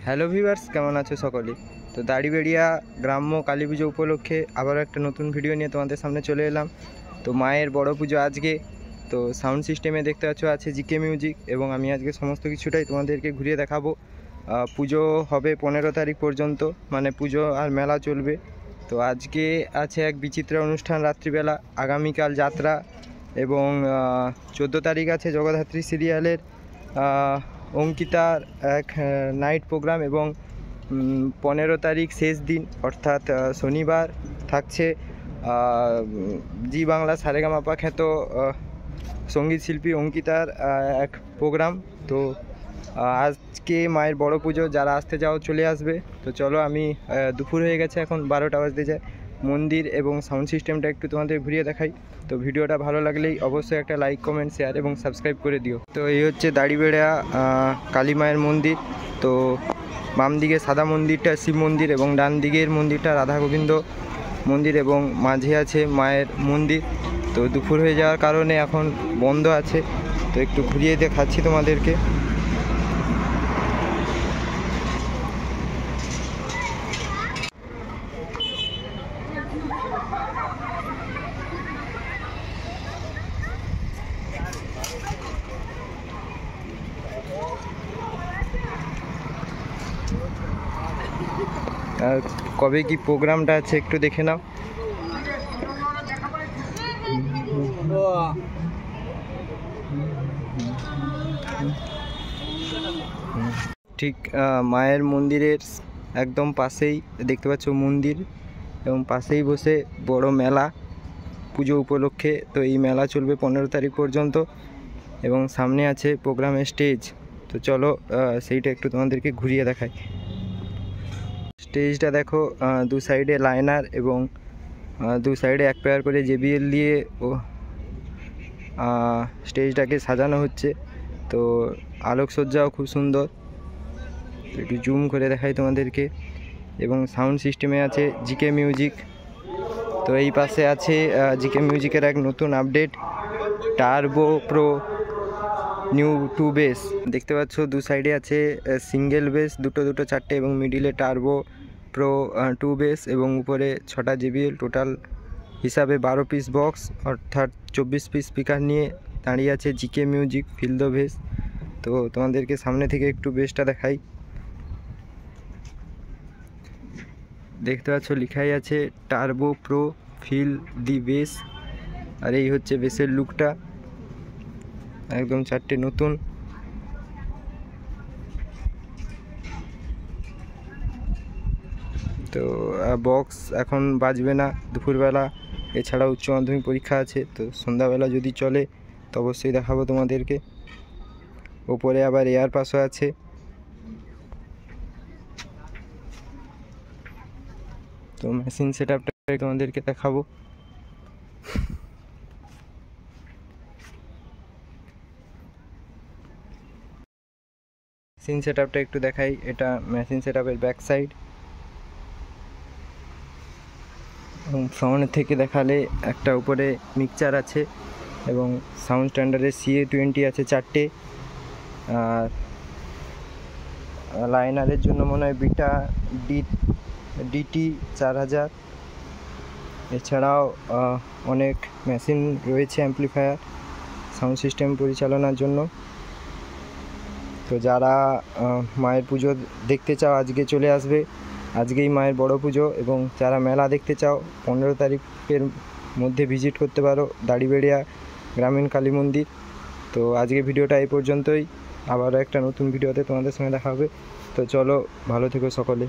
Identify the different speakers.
Speaker 1: Hello viewers, কেমন আছো সকলে? তো দাড়িবেড়িয়া গ্রাম্য কালী পুজো উপলক্ষে আবারও একটা নতুন ভিডিও নিয়ে তোমাদের সামনে চলে এলাম। তো মায়ের বড় পুজো আজকে। তো সাউন্ড সিস্টেমে দেখতে পাচ্ছ আছে জিকে মিউজিক, এবং আমি আজকে সমস্ত কিছুটাই তোমাদেরকে ঘুরিয়ে দেখাবো। পুজো হবে 15 তারিখ পর্যন্ত, মানে পুজো আর মেলা চলবে। তো আজকে আছে এক বিচিত্র অনুষ্ঠান রাত্রিবেলা, আগামীকাল যাত্রা, এবং 14 তারিখ আছে জগদ্ধাত্রী সিরিয়ালের অঙ্কিতার এক নাইট প্রোগ্রাম, এবং 15 তারিখ শেষ দিন অর্থাৎ শনিবার থাকছে জি বাংলা সারেগামাপা খ্যাত সঙ্গীত শিল্পী অঙ্কিতার এক প্রোগ্রাম। তো আজকে মায়ের বড় পুজো, যারা আসতে চাও চলে আসবে। তো চলো, আমি দুপুর হয়ে গেছে, এখন 12টা বাজতে যায়। মন্দির এবং সাউন্ড সিস্টেমটা একটু তোমাদের ঘুরিয়ে দেখাই। তো ভিডিওটা ভালো লাগলেই অবশ্যই একটা লাইক, কমেন্ট, শেয়ার এবং সাবস্ক্রাইব করে দিও। তো এই হচ্ছে দাড়িবেড়া কালী মায়ের মন্দির। তো বাম দিকে সাদা মন্দিরটা শিব মন্দির, এবং ডান দিকের মন্দিরটা রাধা গোবিন্দ মন্দির, এবং মাঝে আছে মায়ের মন্দির। তো দুপুর হয়ে যাওয়ার কারণে এখন বন্ধ আছে, তো একটু ঘুরিয়ে দেখাচ্ছি তোমাদেরকে। আর কবে কি প্রোগ্রামটা আছে একটু দেখে নাও। ঠিক মায়ের মন্দিরের একদম পাশেই দেখতে পাচ্ছ মন্দির, এবং পাশেই বসে বড় মেলা পুজো উপলক্ষে। তো এই মেলা চলবে 15 তারিখ পর্যন্ত, এবং সামনে আছে প্রোগ্রামের স্টেজ। তো চলো সেইটা একটু তোমাদেরকে ঘুরিয়ে দেখাই। স্টেজটা দেখো, দু সাইডে লাইনার, এবং দু সাইডে এক পেয়ার করে জেবিএল দিয়ে স্টেজটাকে সাজানো হচ্ছে। তো আলোকসজ্জাও খুব সুন্দর, একটু জুম করে দেখাই তোমাদেরকে। এবং সাউন্ড সিস্টেমে আছে জিকে মিউজিক। তো এই পাশে আছে জিকে মিউজিকের এক নতুন update, turbo pro new 2 base. দেখতে পাচ্ছ দু সাইডে আছে সিঙ্গেল বেস, দুটো চারটে, এবং মিডিলে টার্বো প্রো 2 বেস, এবং উপরে 6টা জেবিএল। টোটাল হিসাবে 12 পিস বক্স, অর্থাৎ 24 পিস স্পিকার নিয়ে দাঁড়িয়ে আছে জিকে মিউজিক ফিল দ্য বেস। তো তোমাদেরকে সামনে থেকে একটু বেসটা দেখাই। দেখতে পাচ্ছ লেখাই আছে turbo pro feel the bass. আর এই হচ্ছে বেসের লুকটা, একদম চারটে নতুন। তো বক্স এখন বাজবে না দুপুরবেলা, এছাড়া উচ্চ মাধ্যমিক পরীক্ষা আছে। তো সন্ধ্যাবেলা যদি চলে তো অবশ্যই দেখাবো তোমাদেরকে। ওপরে আবার এয়ার পাসও আছে। তো মেশিন সেট আপটা তোমাদেরকে দেখাবো। মেশিন সেট আপটা একটু দেখাই। এটা মেশিন সেট আপের ব্যাক সাইড, এবং সাউন্ড থেকে দেখালে একটা উপরে মিক্সচার আছে, এবং সাউন্ড স্ট্যান্ডার্ডের CA20 আছে 4টে। আর লাইনারের জন্য মনে হয় বিটা DT 4000। এছাড়াও অনেক মেশিন রয়েছে অ্যাম্প্লিফায়ার সাউন্ড সিস্টেম পরিচালনার জন্য। তো যারা মায়ের পুজো দেখতে চাও আজকে চলে আসবে, আজকেই মায়ের বড় পুজো। এবং যারা মেলা দেখতে চাও 15 তারিখের মধ্যে ভিজিট করতে পারো দাড়িবেড়িয়া গ্রামীণ কালী মন্দির। তো আজকে ভিডিওটা এই পর্যন্তই, আবারও একটা নতুন ভিডিওতে তোমাদের সঙ্গে দেখা হবে। তো চলো, ভালো থেকো সকলে।